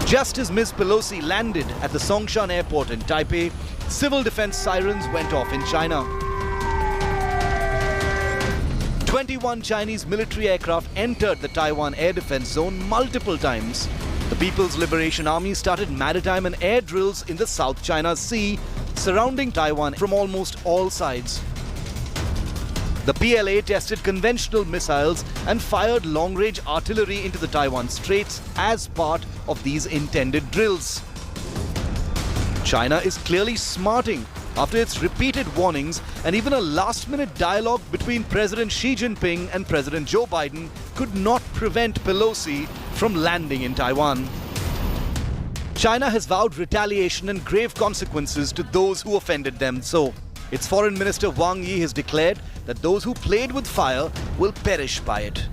Just as Ms. Pelosi landed at the Songshan airport in Taipei, civil defense sirens went off in China. 21 Chinese military aircraft entered the Taiwan air defense zone multiple times. The People's Liberation Army started maritime and air drills in the South China Sea, surrounding Taiwan from almost all sides. The PLA tested conventional missiles and fired long-range artillery into the Taiwan Straits as part of these intended drills. China is clearly smarting after its repeated warnings, and even a last-minute dialogue between President Xi Jinping and President Joe Biden could not prevent Pelosi from landing in Taiwan. China has vowed retaliation and grave consequences to those who offended them. So, its Foreign Minister Wang Yi has declared that those who played with fire will perish by it.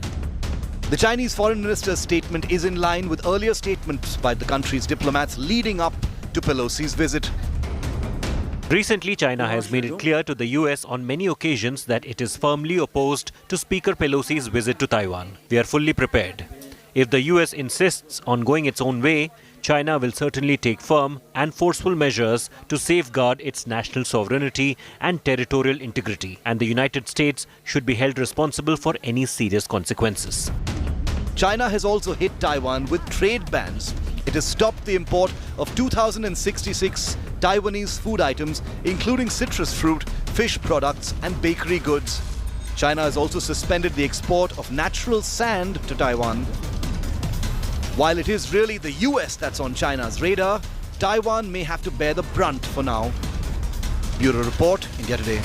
The Chinese Foreign Minister's statement is in line with earlier statements by the country's diplomats leading up to Pelosi's visit. Recently, China has made it clear to the US on many occasions that it is firmly opposed to Speaker Pelosi's visit to Taiwan. We are fully prepared. If the US insists on going its own way, China will certainly take firm and forceful measures to safeguard its national sovereignty and territorial integrity, and the United States should be held responsible for any serious consequences. China has also hit Taiwan with trade bans. It has stopped the import of 2,066 Taiwanese food items, including citrus fruit, fish products and bakery goods. China has also suspended the export of natural sand to Taiwan. While it is really the US that's on China's radar, Taiwan may have to bear the brunt for now. Bureau Report, India Today.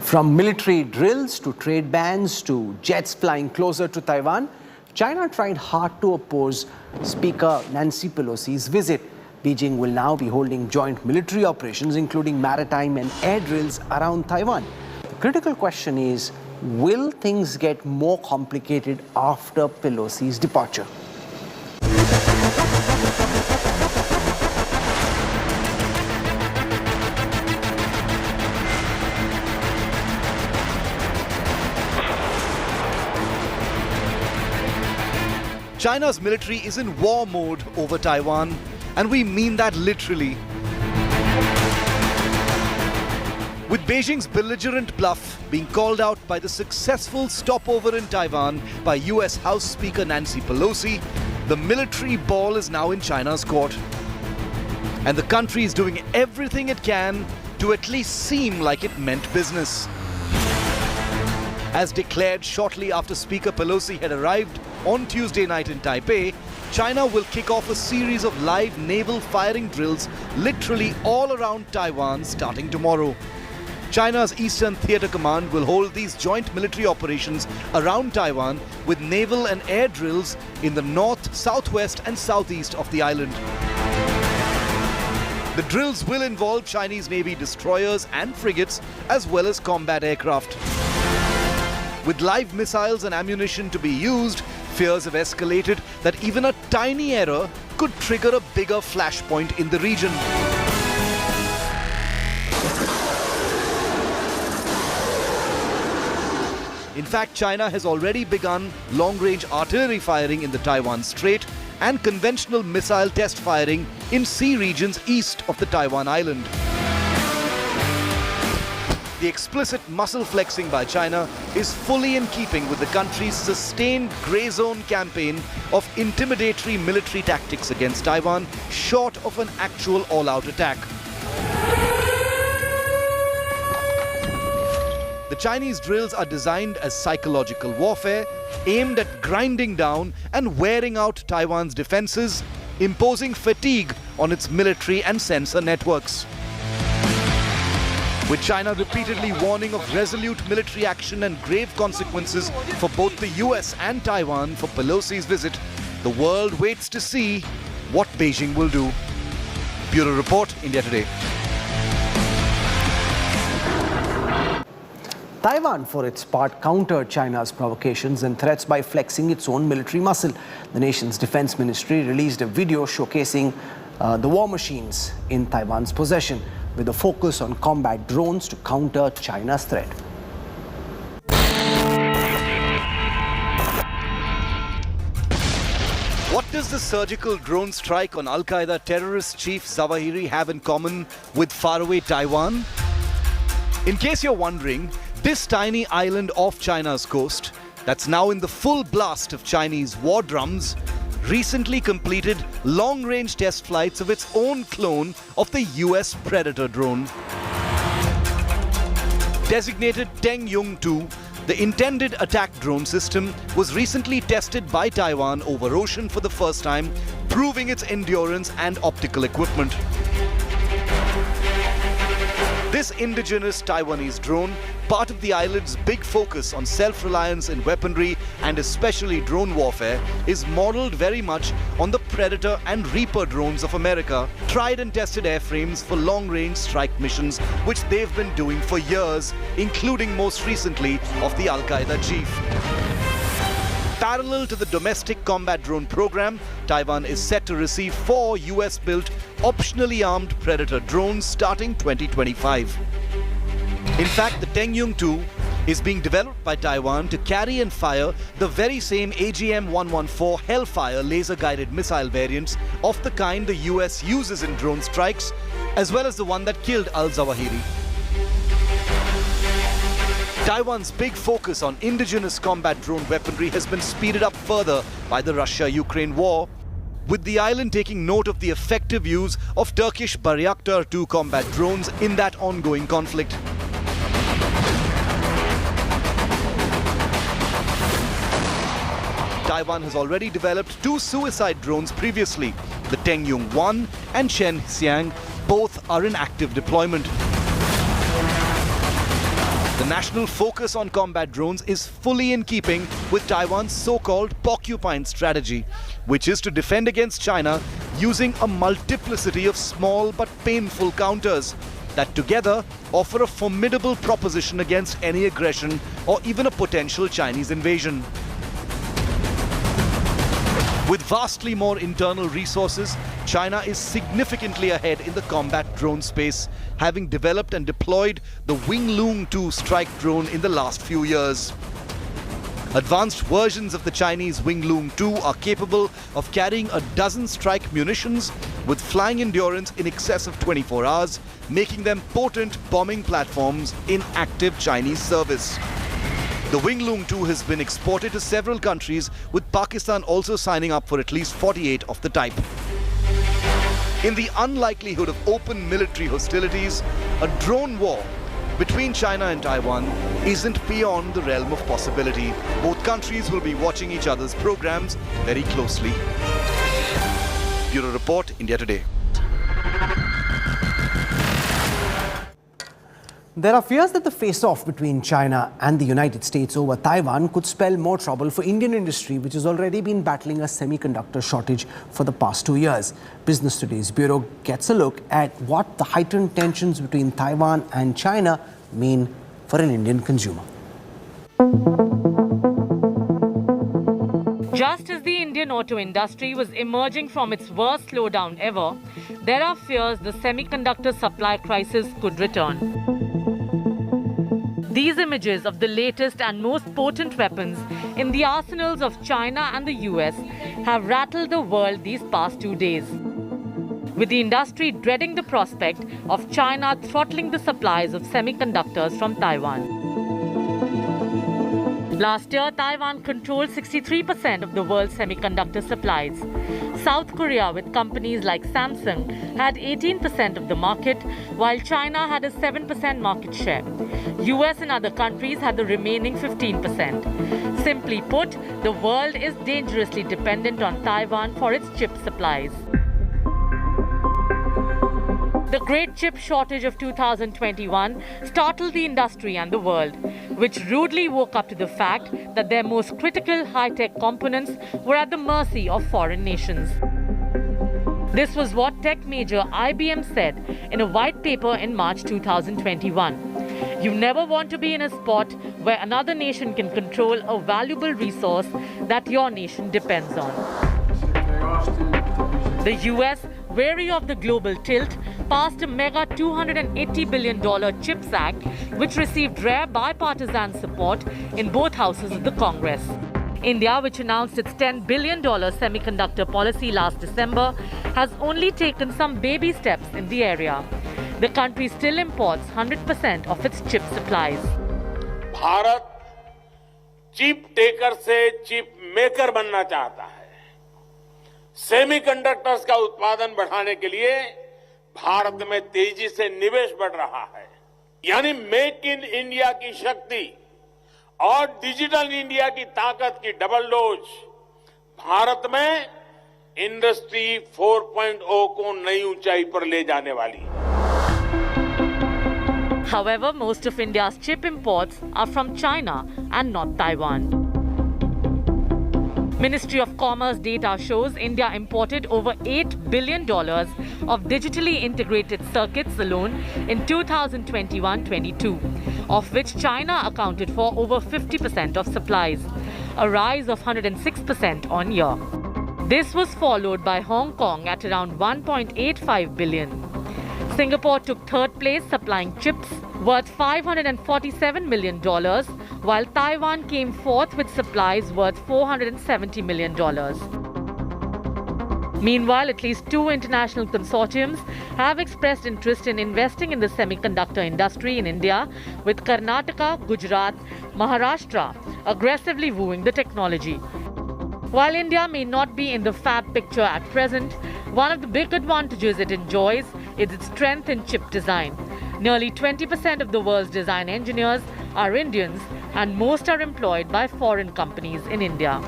From military drills to trade bans to jets flying closer to Taiwan, China tried hard to oppose Speaker Nancy Pelosi's visit. Beijing will now be holding joint military operations, including maritime and air drills around Taiwan. The critical question is, will things get more complicated after Pelosi's departure? China's military is in war mode over Taiwan, and we mean that literally. With Beijing's belligerent bluff being called out by the successful stopover in Taiwan by US House Speaker Nancy Pelosi, the military ball is now in China's court. And the country is doing everything it can to at least seem like it meant business. As declared shortly after Speaker Pelosi had arrived on Tuesday night in Taipei, China will kick off a series of live naval firing drills literally all around Taiwan starting tomorrow. China's Eastern Theater Command will hold these joint military operations around Taiwan with naval and air drills in the north, southwest and southeast of the island. The drills will involve Chinese Navy destroyers and frigates as well as combat aircraft. With live missiles and ammunition to be used, fears have escalated that even a tiny error could trigger a bigger flashpoint in the region. In fact, China has already begun long-range artillery firing in the Taiwan Strait and conventional missile test firing in sea regions east of the Taiwan island. The explicit muscle flexing by China is fully in keeping with the country's sustained grey zone campaign of intimidatory military tactics against Taiwan, short of an actual all-out attack. The Chinese drills are designed as psychological warfare, aimed at grinding down and wearing out Taiwan's defenses, imposing fatigue on its military and sensor networks. With China repeatedly warning of resolute military action and grave consequences for both the US and Taiwan for Pelosi's visit, the world waits to see what Beijing will do. Bureau Report, India Today. Taiwan, for its part, countered China's provocations and threats by flexing its own military muscle. The nation's defense ministry released a video showcasing the war machines in Taiwan's possession, with a focus on combat drones to counter China's threat. What does the surgical drone strike on Al-Qaeda terrorist chief Zawahiri have in common with faraway Taiwan? In case you're wondering, This tiny island off China's coast, that's now in the full blast of Chinese war drums, recently completed long-range test flights of its own clone of the US Predator drone. Designated Tengyun-2, the intended attack drone system was recently tested by Taiwan over ocean for the first time, proving its endurance and optical equipment. This indigenous Taiwanese drone, part of the island's big focus on self-reliance in weaponry and especially drone warfare, is modelled very much on the Predator and Reaper drones of America, tried and tested airframes for long-range strike missions, which they've been doing for years, including most recently of the Al-Qaeda chief. Parallel to the domestic combat drone program, Taiwan is set to receive 4 US-built, optionally armed Predator drones starting 2025. In fact, the Tengyun-2 is being developed by Taiwan to carry and fire the very same AGM-114 Hellfire laser-guided missile variants of the kind the US uses in drone strikes, as well as the one that killed al-Zawahiri. Taiwan's big focus on indigenous combat drone weaponry has been speeded up further by the Russia-Ukraine war, with the island taking note of the effective use of Turkish Bayraktar 2 combat drones in that ongoing conflict. Taiwan has already developed 2 suicide drones previously. The Tengyun-1 and Shen-Xiang, both are in active deployment. The national focus on combat drones is fully in keeping with Taiwan's so-called porcupine strategy, which is to defend against China using a multiplicity of small but painful counters that together offer a formidable proposition against any aggression or even a potential Chinese invasion. With vastly more internal resources, China is significantly ahead in the combat drone space, having developed and deployed the Wingloong 2 strike drone in the last few years. Advanced versions of the Chinese Wingloong 2 are capable of carrying a dozen strike munitions with flying endurance in excess of 24 hours, making them potent bombing platforms in active Chinese service. The Wingloong 2 has been exported to several countries, with Pakistan also signing up for at least 48 of the type. In the unlikelihood of open military hostilities, a drone war between China and Taiwan isn't beyond the realm of possibility. Both countries will be watching each other's programs very closely. Bureau Report, India Today. There are fears that the face-off between China and the United States over Taiwan could spell more trouble for Indian industry, which has already been battling a semiconductor shortage for the past 2 years. Business Today's Bureau gets a look at what the heightened tensions between Taiwan and China mean for an Indian consumer. Just as the Indian auto industry was emerging from its worst slowdown ever, there are fears the semiconductor supply crisis could return. These images of the latest and most potent weapons in the arsenals of China and the US have rattled the world these past 2 days, with the industry dreading the prospect of China throttling the supplies of semiconductors from Taiwan. Last year, Taiwan controlled 63% of the world's semiconductor supplies. South Korea, with companies like Samsung, had 18% of the market, while China had a 7% market share. US and other countries had the remaining 15%. Simply put, the world is dangerously dependent on Taiwan for its chip supplies. The great chip shortage of 2021 startled the industry and the world, which rudely woke up to the fact that their most critical high-tech components were at the mercy of foreign nations. This was what tech major IBM said in a white paper in March 2021. You never want to be in a spot where another nation can control a valuable resource that your nation depends on. The US, wary of the global tilt, passed a mega $280 billion CHIPS Act, which received rare bipartisan support in both houses of the Congress. India, which announced its $10 billion semiconductor policy last December, has only taken some baby steps in the area. The country still imports 100% of its chip supplies. Bharat chip taker से chip maker बनना चाहता है। Semiconductors का उत्पादन बढ़ाने के लिए भारत में तेजी से निवेश बढ़ रहा है। यानी मेक इन इंडिया की शक्ति और डिजिटल इंडिया की ताकत की डबल डोज भारत में इंडस्ट्री 4.0 को नई ऊंचाई पर ले जाने वाली है। However, most of India's chip imports are from China and not Taiwan. Ministry of Commerce data shows India imported over $8 billion of digitally integrated circuits alone in 2021-22, of which China accounted for over 50% of supplies, a rise of 106% on year. This was followed by Hong Kong at around $1.85 billion. Singapore took third place, supplying chips worth $547 million, while Taiwan came fourth with supplies worth $470 million. Meanwhile, at least 2 international consortiums have expressed interest in investing in the semiconductor industry in India, with Karnataka, Gujarat, Maharashtra aggressively wooing the technology. While India may not be in the fab picture at present, one of the big advantages it enjoys is its strength in chip design. Nearly 20% of the world's design engineers are Indians, and most are employed by foreign companies in India.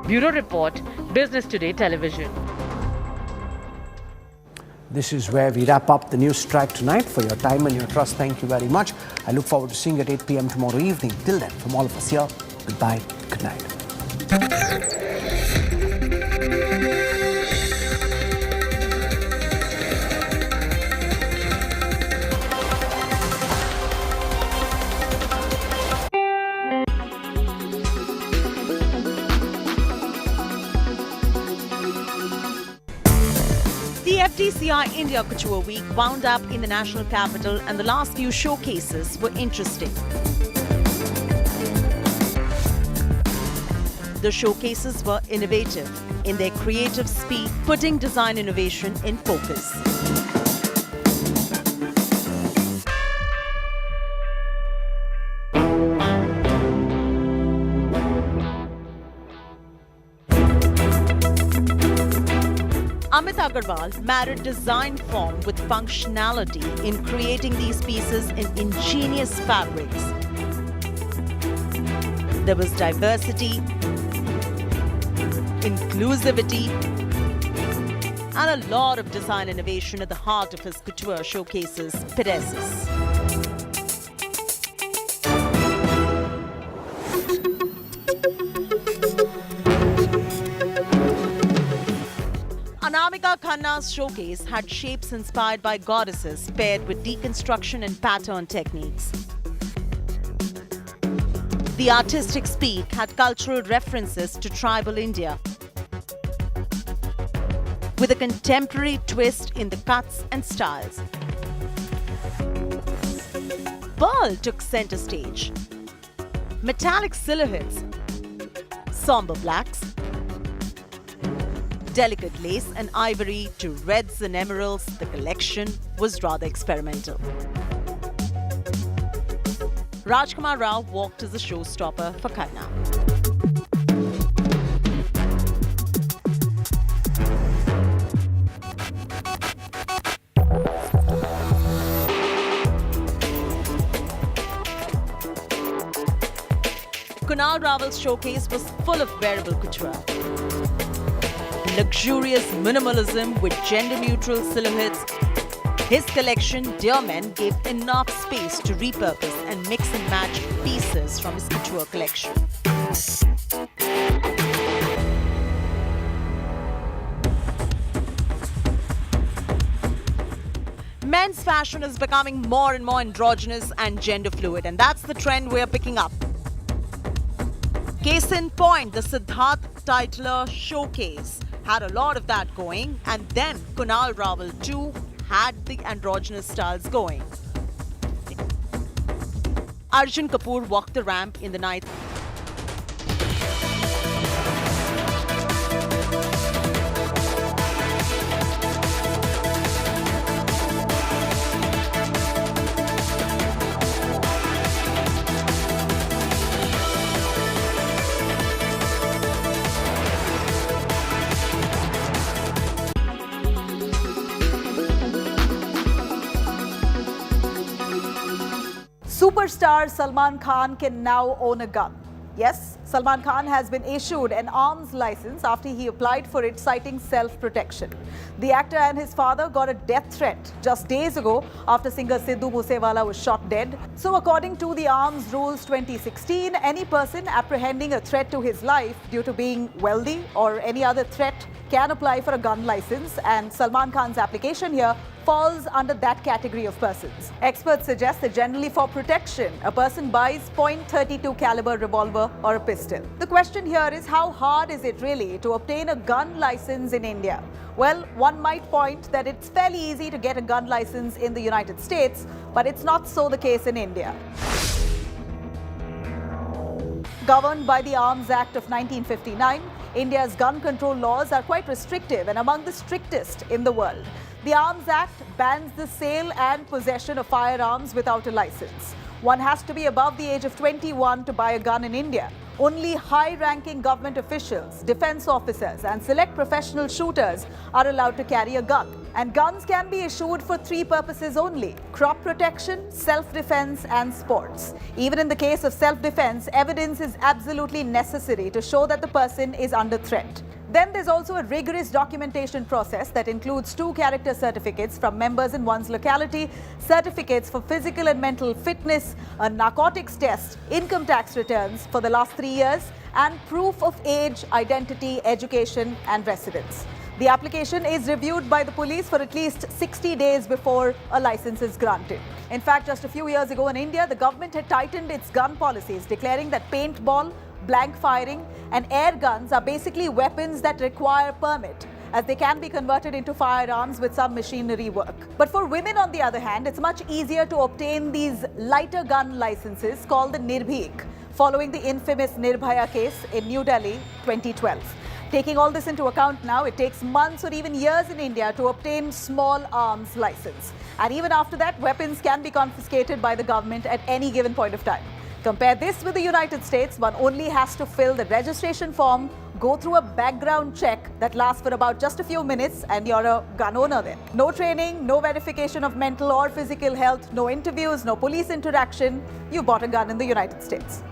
Bureau Report, Business Today Television. This is where we wrap up the Newstrack tonight. For your time and your trust, thank you very much. I look forward to seeing you at 8 p.m. tomorrow evening. Till then, from all of us here, goodbye, good night. FDCI India Couture Week wound up in the national capital, and the last few showcases were interesting. The showcases were innovative in their creative speed, putting design innovation in focus. Amit Agarwal married design form with functionality in creating these pieces in ingenious fabrics. There was diversity, inclusivity, and a lot of design innovation at the heart of his couture showcases, Peresis. Anamika Khanna's showcase had shapes inspired by goddesses paired with deconstruction and pattern techniques. The artistic speak had cultural references to tribal India, with a contemporary twist in the cuts and styles. Pearl took center stage. Metallic silhouettes, somber blacks, delicate lace and ivory to reds and emeralds, the collection was rather experimental. Rajkumar Rao walked as a showstopper for Khanna. Kunal Rawal's showcase was full of wearable couture. Luxurious minimalism with gender-neutral silhouettes. His collection, Dear Men, gave enough space to repurpose and mix and match pieces from his couture collection. Men's fashion is becoming more and more androgynous and gender fluid, and that's the trend we're picking up. Case in point, the Siddharth Titler showcase had a lot of that going, and then Kunal Rawal too had the androgynous styles going. Arjun Kapoor walked the ramp in the night. Superstar Salman Khan can now own a gun. Yes, Salman Khan has been issued an arms license after he applied for it, citing self-protection. The actor and his father got a death threat just days ago after singer Sidhu Moosewala was shot dead. So according to the Arms Rules 2016, any person apprehending a threat to his life due to being wealthy or any other threat can apply for a gun license, and Salman Khan's application here falls under that category of persons. Experts suggest that generally for protection, a person buys .32 caliber revolver or a pistol. The question here is, how hard is it really to obtain a gun license in India? Well, one might point that it's fairly easy to get a gun license in the United States, but it's not so the case in India. Governed by the Arms Act of 1959, India's gun control laws are quite restrictive and among the strictest in the world. The Arms Act bans the sale and possession of firearms without a license. One has to be above the age of 21 to buy a gun in India. Only high-ranking government officials, defense officers, and select professional shooters are allowed to carry a gun. And guns can be issued for three purposes only: crop protection, self-defense, and sports. Even in the case of self-defense, evidence is absolutely necessary to show that the person is under threat. Then there's also a rigorous documentation process that includes 2 character certificates from members in one's locality, certificates for physical and mental fitness, a narcotics test, income tax returns for the last 3 years, and proof of age, identity, education, and residence. The application is reviewed by the police for at least 60 days before a license is granted. In fact, just a few years ago in India, the government had tightened its gun policies, declaring that paintball, blank firing, and air guns are basically weapons that require permit, as they can be converted into firearms with some machinery work. But for women, on the other hand, it's much easier to obtain these lighter gun licenses called the Nirbhik, following the infamous Nirbhaya case in New Delhi 2012. Taking all this into account now, it takes months or even years in India to obtain small arms license. And even after that, weapons can be confiscated by the government at any given point of time. Compare this with the United States. One only has to fill the registration form, go through a background check that lasts for about just a few minutes, and you're a gun owner then. No training, no verification of mental or physical health, no interviews, no police interaction. You bought a gun in the United States.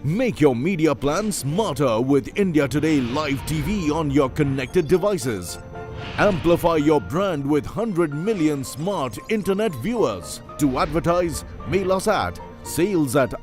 Make your media plan smarter with India Today Live TV on your connected devices. Amplify your brand with 100 million smart internet viewers. To advertise, mail us at sales@